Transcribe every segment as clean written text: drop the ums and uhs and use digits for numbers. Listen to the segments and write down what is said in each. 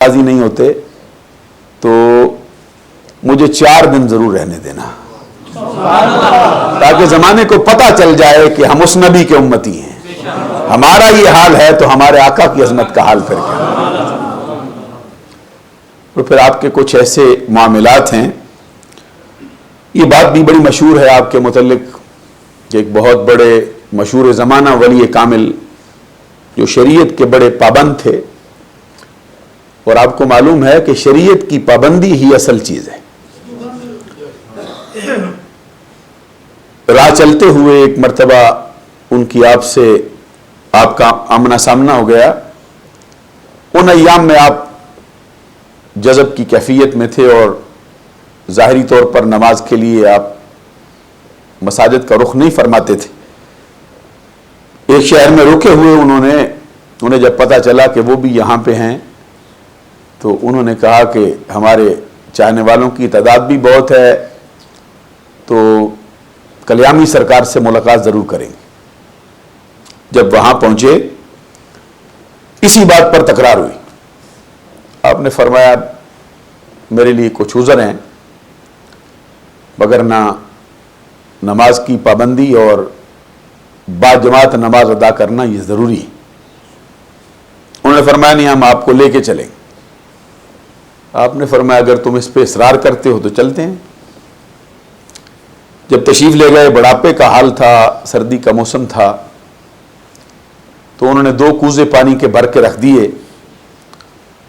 راضی نہیں ہوتے تو مجھے 4 دن ضرور رہنے دینا تاکہ زمانے کو پتہ چل جائے کہ ہم اس نبی کے امتی ہیں. ہمارا یہ حال ہے تو ہمارے آقا کی عظمت کا حال پھر کیا. تو پھر آپ کے کچھ ایسے معاملات ہیں. یہ بات بھی بڑی مشہور ہے آپ کے متعلق کہ ایک بہت بڑے مشہور زمانہ ولی کامل جو شریعت کے بڑے پابند تھے، اور آپ کو معلوم ہے کہ شریعت کی پابندی ہی اصل چیز ہے. راہ چلتے ہوئے ایک مرتبہ ان کی آپ سے آپ کا آمنا سامنا ہو گیا. ان ایام میں آپ جذب کی کیفیت میں تھے اور ظاہری طور پر نماز کے لیے آپ مساجد کا رخ نہیں فرماتے تھے. ایک شہر میں رکے ہوئے انہیں جب پتہ چلا کہ وہ بھی یہاں پہ ہیں تو انہوں نے کہا کہ ہمارے چاہنے والوں کی تعداد بھی بہت ہے تو کلیامی سرکار سے ملاقات ضرور کریں گے. جب وہاں پہنچے اسی بات پر تکرار ہوئی. آپ نے فرمایا میرے لیے کچھ عذر ہیں مگر نہ نماز کی پابندی اور با جماعت نماز ادا کرنا یہ ضروری ہے. انہوں نے فرمایا نہیں ہم آپ کو لے کے چلیں گے. آپ نے فرمایا اگر تم اس پہ اصرار کرتے ہو تو چلتے ہیں. جب تشریف لے گئے بڑھاپے کا حال تھا، سردی کا موسم تھا، تو انہوں نے 2 کوزے پانی کے بھر کے رکھ دیے.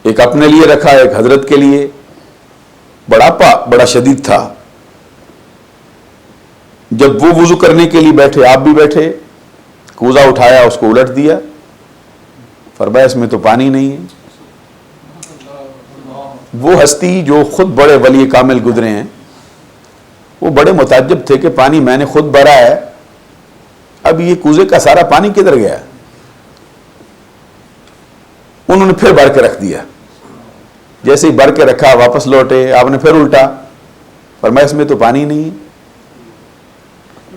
ایک اپنے لیے رکھا، ایک حضرت کے لیے. بڑھاپا بڑا شدید تھا. جب وہ وضو کرنے کے لیے بیٹھے آپ بھی بیٹھے. کوزہ اٹھایا، اس کو الٹ دیا. فرمایا اس میں تو پانی نہیں ہے. وہ ہستی جو خود بڑے ولی کامل گزرے ہیں وہ بڑے متعجب تھے کہ پانی میں نے خود بھرا ہے، اب یہ کوزے کا سارا پانی کدھر گیا. انہوں نے پھر بھر کے رکھ دیا. جیسے ہی بھر کے رکھا واپس لوٹے، آپ نے پھر الٹا. فرمایا اس میں تو پانی نہیں ہے.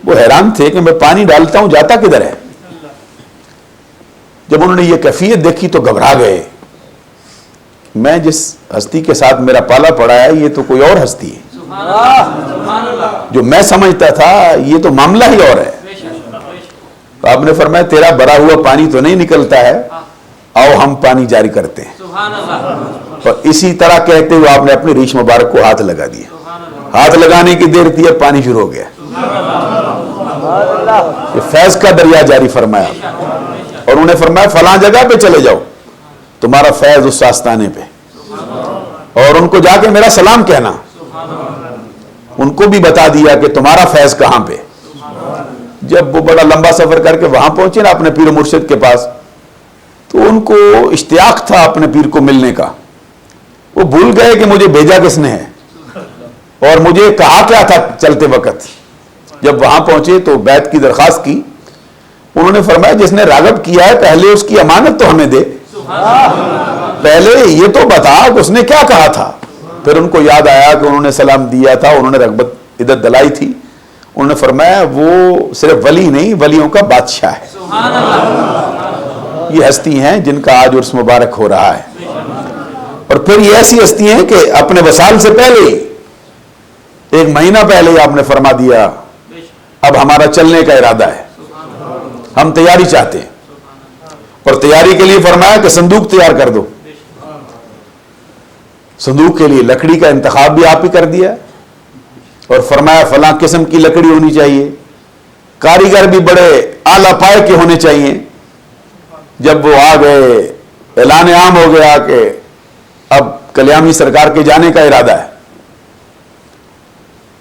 وہ حیران تھے کہ میں پانی ڈالتا ہوں جاتا کدھر ہے. جب انہوں نے یہ کیفیت دیکھی تو گھبرا گئے. میں جس ہستی کے ساتھ میرا پالا پڑا ہے یہ تو کوئی اور ہستی ہے. جو میں سمجھتا تھا یہ تو معاملہ ہی اور ہے. تو آپ نے فرمایا تیرا بھرا ہوا پانی تو نہیں نکلتا ہے، آؤ ہم پانی جاری کرتے ہیں. اور اسی طرح کہتے ہوئے آپ نے اپنی ریش مبارک کو ہاتھ لگا دیا. ہاتھ لگانے کی دیر تھی اب پانی شروع ہو گیا. یہ فیض کا دریا جاری فرمایا. اور انہوں نے فرمایا فلاں جگہ پہ چلے جاؤ، تمہارا فیض اس آستانے پہ، اور ان کو جا کے میرا سلام کہنا. ان کو بھی بتا دیا کہ تمہارا فیض کہاں پہ. جب وہ بڑا لمبا سفر کر کے وہاں پہنچے نا اپنے پیر و مرشد کے پاس، تو ان کو اشتیاق تھا اپنے پیر کو ملنے کا. وہ بھول گئے کہ مجھے بھیجا کس نے ہے اور مجھے کہا کیا تھا چلتے وقت. جب وہاں پہنچے تو بیعت کی درخواست کی. انہوں نے فرمایا جس نے راغب کیا ہے پہلے اس کی امانت تو ہمیں دے، پہلے یہ تو بتا کہ اس نے کیا کہا تھا. پھر ان کو یاد آیا کہ انہوں نے سلام دیا تھا، انہوں نے رغبت ادھر دلائی تھی. انہوں نے فرمایا وہ صرف ولی نہیں، ولیوں کا بادشاہ ہے. یہ ہستی ہیں جن کا آج عرس مبارک ہو رہا ہے. اور پھر یہ ایسی ہستی ہیں کہ اپنے وصال سے پہلے 1 مہینہ پہلے ہی آپ نے فرما دیا اب ہمارا چلنے کا ارادہ ہے، ہم تیاری چاہتے ہیں. اور تیاری کے لیے فرمایا کہ صندوق تیار کر دو. صندوق کے لیے لکڑی کا انتخاب بھی آپ ہی کر دیا اور فرمایا فلاں قسم کی لکڑی ہونی چاہیے، کاریگر بھی بڑے اعلیٰ پائے کے ہونے چاہیے. جب وہ آ گئے اعلان عام ہو گیا کہ اب کلیامی سرکار کے جانے کا ارادہ ہے.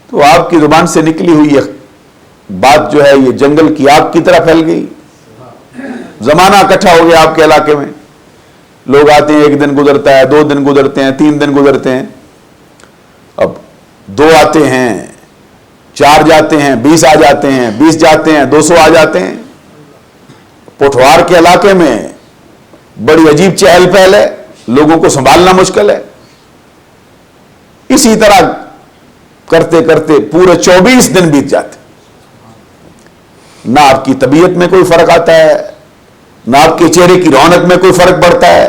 تو آپ کی زبان سے نکلی ہوئی یہ بات جو ہے یہ جنگل کی آگ کی طرح پھیل گئی. زمانہ اکٹھا ہو گیا آپ کے علاقے میں. لوگ آتے ہیں، 1 دن گزرتا ہے، 2 دن گزرتے ہیں، 3 دن گزرتے ہیں. اب 2 آتے ہیں، 4 جاتے ہیں، 20 آ جاتے ہیں، 20 جاتے ہیں، 200 آ جاتے ہیں. پٹھوار کے علاقے میں بڑی عجیب چہل پہل ہے، لوگوں کو سنبھالنا مشکل ہے. اسی طرح کرتے کرتے پورے 24 دن بیت جاتے. نہ آپ کی طبیعت میں کوئی فرق آتا ہے، نہ آپ کے چہرے کی رونق میں کوئی فرق پڑتا ہے.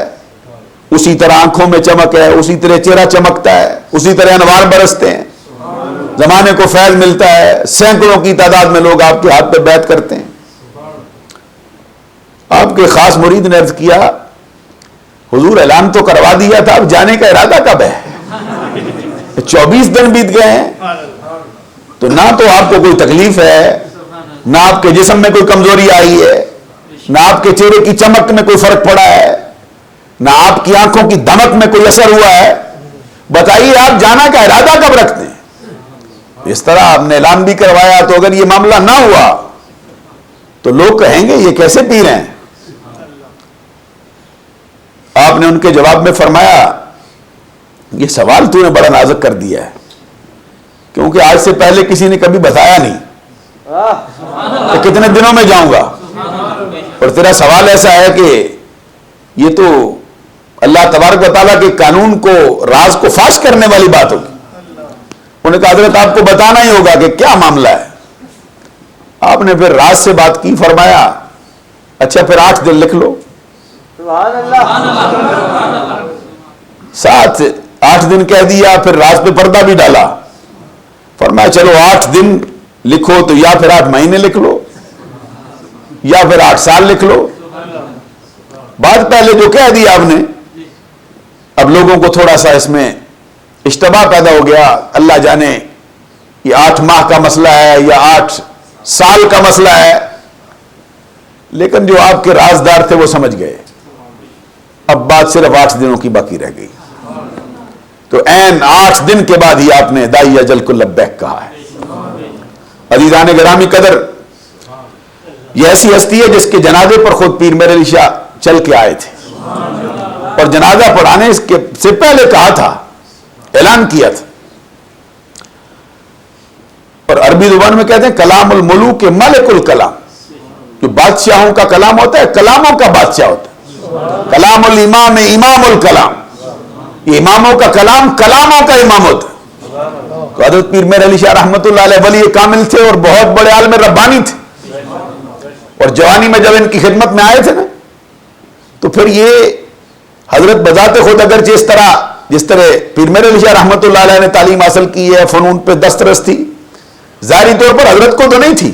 اسی طرح آنکھوں میں چمک ہے، اسی طرح چہرہ چمکتا ہے، اسی طرح انوار برستے ہیں، زمانے کو فیض ملتا ہے، سینکڑوں کی تعداد میں لوگ آپ کے ہاتھ پہ بیعت کرتے ہیں۔ آپ کے خاص مرید نے عرض کیا حضور اعلان تو کروا دیا تھا، اب جانے کا ارادہ کب ہے؟ 24 دن بیت گئے ہیں، تو نہ تو آپ کو کوئی تکلیف ہے، نہ آپ کے جسم میں کوئی کمزوری آئی ہے، نہ آپ کے چہرے کی چمک میں کوئی فرق پڑا ہے، نہ آپ کی آنکھوں کی دمک میں کوئی اثر ہوا ہے، بتائیے آپ جانا کا ارادہ کب رکھتے ہیں؟ اس طرح آپ نے اعلان بھی کروایا، تو اگر یہ معاملہ نہ ہوا تو لوگ کہیں گے یہ کیسے پیر ہیں؟ آپ نے ان کے جواب میں فرمایا یہ سوال تو نے بڑا نازک کر دیا ہے، کیونکہ آج سے پہلے کسی نے کبھی بتایا نہیں کہ کتنے دنوں میں جاؤں گا، اور تیرا سوال ایسا ہے کہ یہ تو اللہ تبارک و تعالیٰ کے قانون کو، راز کو فاش کرنے والی بات ہوگی۔ انہوں نے کہا حضرت آپ کو بتانا ہی ہوگا کہ کیا معاملہ ہے۔ آپ نے پھر راز سے بات کی، فرمایا اچھا پھر 8 دن لکھ لو۔ 8 دن کہہ دیا، پھر راز پہ پردہ بھی ڈالا، فرمایا چلو 8 دن لکھو تو یا پھر 8 مہینے لکھ لو یا پھر 8 سال لکھ لو۔ بات پہلے جو کہہ دیا آپ نے، اب لوگوں کو تھوڑا سا اس میں اشتباہ پیدا ہو گیا، اللہ جانے یہ 8 ماہ کا مسئلہ ہے یا 8 سال کا مسئلہ ہے، لیکن جو آپ کے رازدار تھے وہ سمجھ گئے۔ اب بات صرف 8 دنوں کی باقی رہ گئی، تو عین 8 دن کے بعد ہی آپ نے داعی اجل کو لبیک کہا ہے۔ عزیزان گرامی قدر، یہ ایسی ہستی ہے جس کے جنازے پر خود پیر میرعلی علی شاہ چل کے آئے تھے، اور جنازہ پڑھانے سے پہلے کہا تھا، اعلان کیا تھا، اور عربی زبان میں کہتے ہیں کلام الملوک ملک الکلام، جو بادشاہوں کا کلام ہوتا ہے کلاموں کا بادشاہ ہوتا ہے، کلام الامام امام الکلام، یہ اماموں کا کلام کلاموں کا امام ہوتا ہے۔ تو حضرت پیر میرعلی علی شاہ رحمۃ اللہ علیہ ولی کامل تھے اور بہت بڑے عالم ربانی تھے، اور جوانی میں جب ان کی خدمت میں آئے تھے نا، تو پھر یہ حضرت بذات خود اگرچہ جس طرح پیر میرعلی علی شاہ رحمۃ اللہ علیہ نے تعلیم حاصل کی ہے، فنون پہ دسترس تھی، ظاہری طور پر حضرت کو تو نہیں تھی،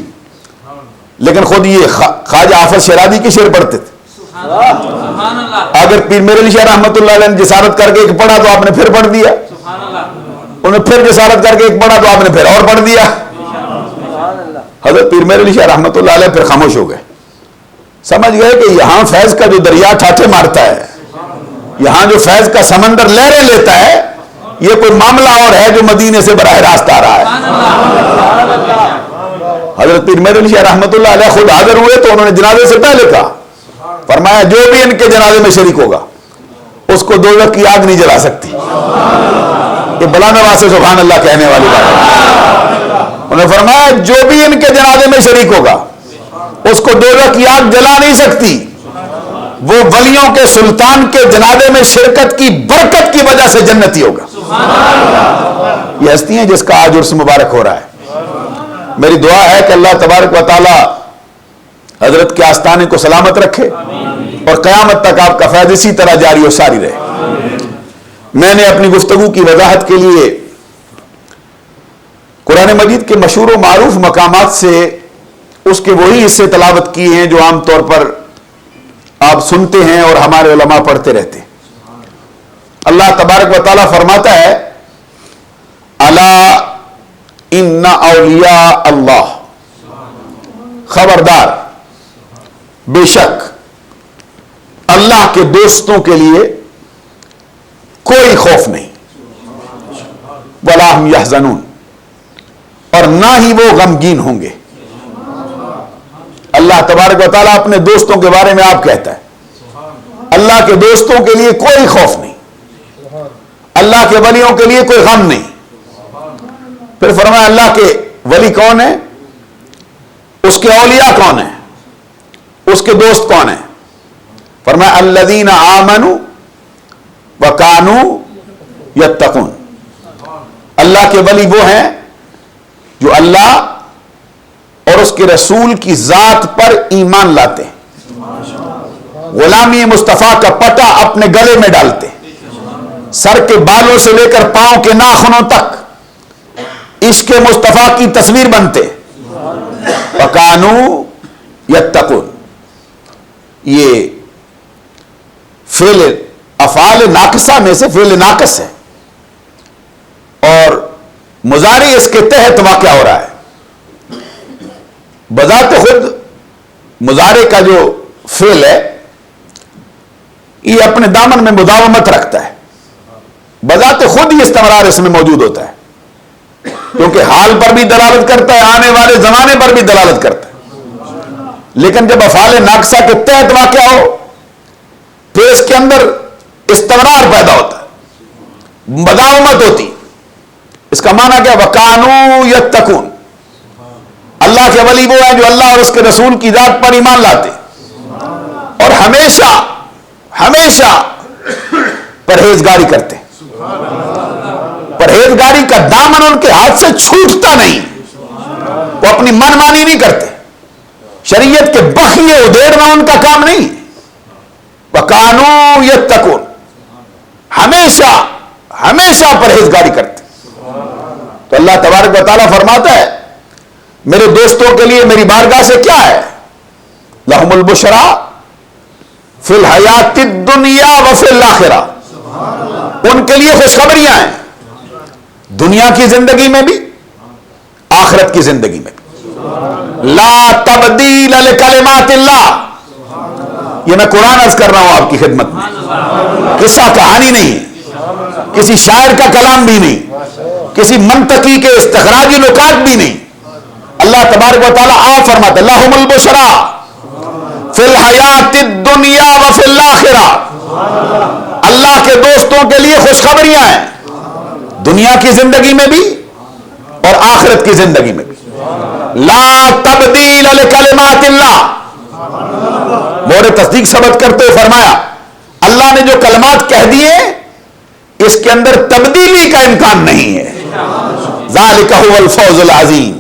لیکن خود یہ خواجہ حافظ شیرازی کے شعر پڑھتے تھے۔ اگر پیر میرعلی علی شاہ رحمۃ اللہ علیہ نے جسارت کر کے ایک پڑھا تو آپ نے پھر پڑھ دیا، انہوں نے پھر جسارت کر کے ایک پڑھا تو آپ نے پھر اور پڑھ دیا۔ حضرت پیر میرعلی علی شاہ رحمۃ اللہ علیہ پھر خاموش ہو گئے، سمجھ گئے کہ یہاں فیض کا جو دریا ٹھاٹھے مارتا ہے، یہاں جو فیض کا سمندر لہریں لیتا ہے، یہ کوئی معاملہ اور ہے جو مدینے سے براہ راست آ رہا ہے۔ حضرت پیر میرعلی علی شاہ رحمۃ اللہ علیہ خود حاضر ہوئے تو انہوں نے جنازے سے پہلے کہا، فرمایا جو بھی ان کے جنازے میں شریک ہوگا اس کو دوزخ کی آگ نہیں جلا سکتی۔ یہ بلا نواز سے سبحان اللہ کہنے والی بات ہے۔ انہوں نے فرمایا جو بھی ان کے جنازے میں شریک ہوگا اس کو دوزخ کی آگ جلا نہیں سکتی، وہ ولیوں کے سلطان کے جنازے میں شرکت کی برکت کی وجہ سے جنتی ہوگا۔ یہ ہستی ہیں جس کا آج عرس مبارک ہو رہا ہے۔ میری دعا ہے کہ اللہ تبارک و تعالی حضرت کے آستانے کو سلامت رکھے اور قیامت تک آپ کا فیض اسی طرح جاری و ساری رہے۔ میں نے اپنی گفتگو کی وضاحت کے لیے قرآن مجید کے مشہور و معروف مقامات سے اس کے وہی حصے تلاوت کیے ہیں جو عام طور پر آپ سنتے ہیں اور ہمارے علماء پڑھتے رہتے ہیں۔ اللہ تبارک و تعالیٰ فرماتا ہے الا ان اولیاء اللہ، خبردار بے شک اللہ کے دوستوں کے لیے کوئی خوف نہیں، ولا ہم یحزنون، اور نہ ہی وہ غمگین ہوں گے۔ اللہ تبارک و تعالیٰ اپنے دوستوں کے بارے میں آپ کہتا ہے اللہ کے دوستوں کے لیے کوئی خوف نہیں، اللہ کے ولیوں کے لیے کوئی غم نہیں۔ پھر فرمایا اللہ کے ولی کون ہے، اس کے اولیاء کون ہیں، اس کے دوست کون ہیں؟ فرمایا الذین آمنوا وکانوا یتقون، اللہ کے ولی وہ ہیں جو اللہ اور اس کے رسول کی ذات پر ایمان لاتے ہیں غلامی مصطفیٰ کا پٹا اپنے گلے میں ڈالتے، سر کے بالوں سے لے کر پاؤں کے ناخنوں تک عشق مصطفیٰ کی تصویر بنتے۔ وَكَانُوا يَتَّقُونَ، یہ فعل افعال ناقصہ میں سے فعل ناقص ہے، اور مضارع اس کے تحت واقع ہو رہا ہے۔ بذات خود مضارع کا جو فعل ہے یہ اپنے دامن میں مداومت رکھتا ہے، بذات خود ہی استمرار اس میں موجود ہوتا ہے، کیونکہ حال پر بھی دلالت کرتا ہے، آنے والے زمانے پر بھی دلالت کرتا ہے۔ لیکن جب افعال ناقصہ کے تحت واقع ہو تو اس کے اندر استمرار پیدا ہوتا ہے، مداومت ہوتی۔ اس کا معنی کیا؟ وَكَانُوا يَتَّقُونَ، اللہ کے ولی وہ ہیں جو اللہ اور اس کے رسول کی ذات پر ایمان لاتے اور ہمیشہ ہمیشہ پرہیزگاری کرتے۔ پرہیزگاری کا دامن ان کے ہاتھ سے چھوٹتا نہیں، وہ اپنی من مانی نہیں کرتے، شریعت کے بخیے ادھیڑنا ان کا کام نہیں۔ وَكَانُوا يَتَّقُونَ، ہمیشہ ہمیشہ پرہیزگاری کرتے۔ تو اللہ تبارک و تعالیٰ فرماتا ہے میرے دوستوں کے لیے میری بارگاہ سے کیا ہے؟ لَهُمُ الْبُشْرَى فِي الْحَيَاةِ الدُّنْيَا وَفِي الْآخِرَةِ، ان کے لیے خوشخبریاں ہیں دنیا کی زندگی میں بھی آخرت کی زندگی میں بھی۔ لا تبدیل لکلمات اللہ، یہ میں قرآن عرض کر رہا ہوں آپ کی خدمت میں، قصہ کہانی نہیں، کسی شاعر کا کلام بھی نہیں، کسی منطقی کے استخراجی نکات بھی نہیں۔ اللہ تبارک و تعالیٰ آپ فرماتے لَهُمُ الْبُشْرَى فِي الْحَيَاةِ الدُّنْيَا وَفِي الْآخِرَةِ، اللہ کے دوستوں کے لیے خوشخبریاں ہیں دنیا کی زندگی میں بھی اور آخرت کی زندگی میں بھی۔ لا تبدیل لکلمات اللہ، مورِ تصدیق ثبت کرتے ہوئے فرمایا اللہ نے جو کلمات کہہ دیے اس کے اندر تبدیلی کا امکان نہیں ہے۔ ذالک هو الفوز العظیم،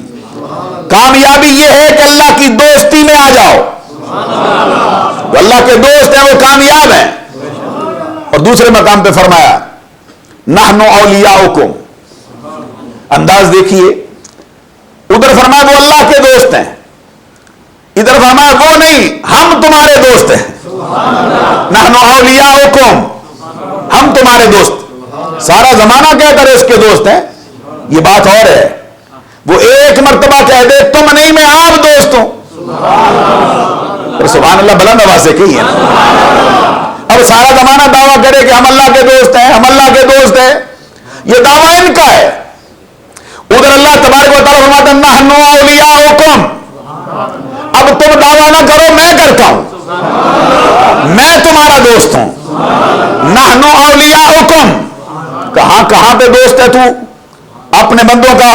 کامیابی یہ ہے کہ اللہ کی دوستی میں آ جاؤ، جو اللہ کے دوست ہیں وہ کامیاب ہیں۔ اور دوسرے مقام پہ فرمایا نحن اولیاؤکم، انداز دیکھیے، ادھر فرمایا وہ اللہ کے دوست ہیں، ادھر فرمایا وہ نہیں ہم تمہارے دوست ہیں۔ نحن اولیاؤکم، ہم تمہارے دوست، سارا زمانہ کہہ کر اس کے دوست ہیں، یہ بات اور ہے وہ ایک مرتبہ کہہ دے تم نہیں میں آپ دوست ہوں، سبحان اللہ بلند آواز سے کہیے۔ اب سارا زمانہ دعویٰ کرے کہ ہم اللہ کے دوست ہیں، ہم اللہ کے دوست ہیں، یہ دعویٰ ان کا ہے۔ ادھر اللہ تبارک و تعالیٰ فرماتا ہے نحن اولیاؤکم، اب تم دعویٰ نہ کرو میں کرتا ہوں، میں تمہارا دوست ہوں۔ نحن اولیاؤکم، کہاں کہاں پہ دوست ہے تو اپنے بندوں کا؟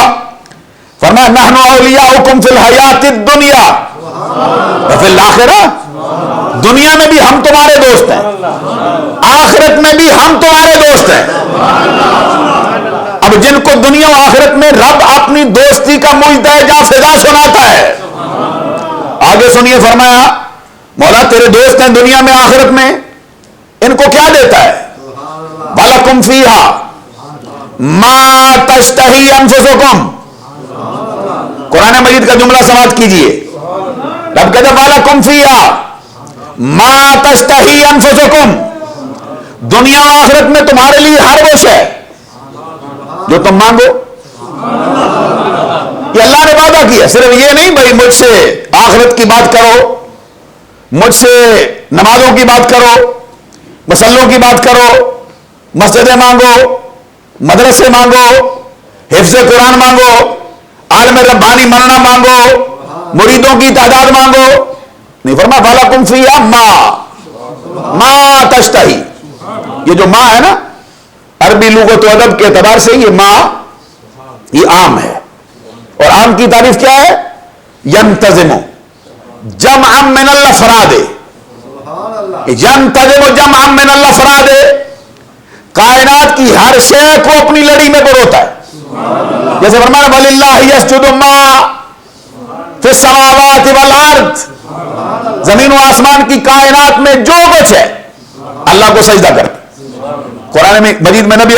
فرمایا نحن اولیاؤکم فی الحیات الدنیا وفی الآخرہ، دنیا میں بھی ہم تمہارے دوست ہیں، آخرت میں بھی ہم تمہارے دوست ہیں۔ اب جن کو دنیا و آخرت میں رب اپنی دوستی کا مجدہ فضا سناتا ہے، آگے سنیے فرمایا مولا تیرے دوست ہیں دنیا میں آخرت میں، ان کو کیا دیتا ہے؟ وَلَكُمْ فِيهَا مَا تَشْتَهِي أَنفُسُكُمْ، قرآن مجید کا جملہ سماعت کیجئے، رب کہتا ہے وَلَكُمْ فِيهَا مَا تَشْتَهِي أَنفُسُكُمْ، دنیا و آخرت میں تمہارے لیے ہر وہ شے جو تم مانگو، یہ اللہ نے وعدہ کیا۔ صرف یہ نہیں بھائی مجھ سے آخرت کی بات کرو، مجھ سے نمازوں کی بات کرو، مسلوں کی بات کرو، مسجدیں مانگو، مدرسے مانگو، حفظ قرآن مانگو، عالم ربانی مننا مانگو، مریدوں کی تعداد مانگو، نہیں فرمایا وَلَكُمْ فِيهَا مَا تَشْتَهِي، یہ جو ماں ہے نا عربی لغت و ادب کے اعتبار سے یہ ماں یہ عام ہے، اور عام کی تعریف کیا ہے؟ ينتظم جمعا من الافراد، ينتظم جمعا من الافراد، کائنات کی ہر شے کو اپنی لڑی میں پروتا ہے، جیسے فرمایا وَلِلَّهِ يَسْجُدُ مَا فِي السَّمَاوَاتِ وَالْأَرْضِ زمین و آسمان کی کائنات میں جو کچھ ہے اللہ کو سجدہ کرتے. قرآن میں مجید میں نبی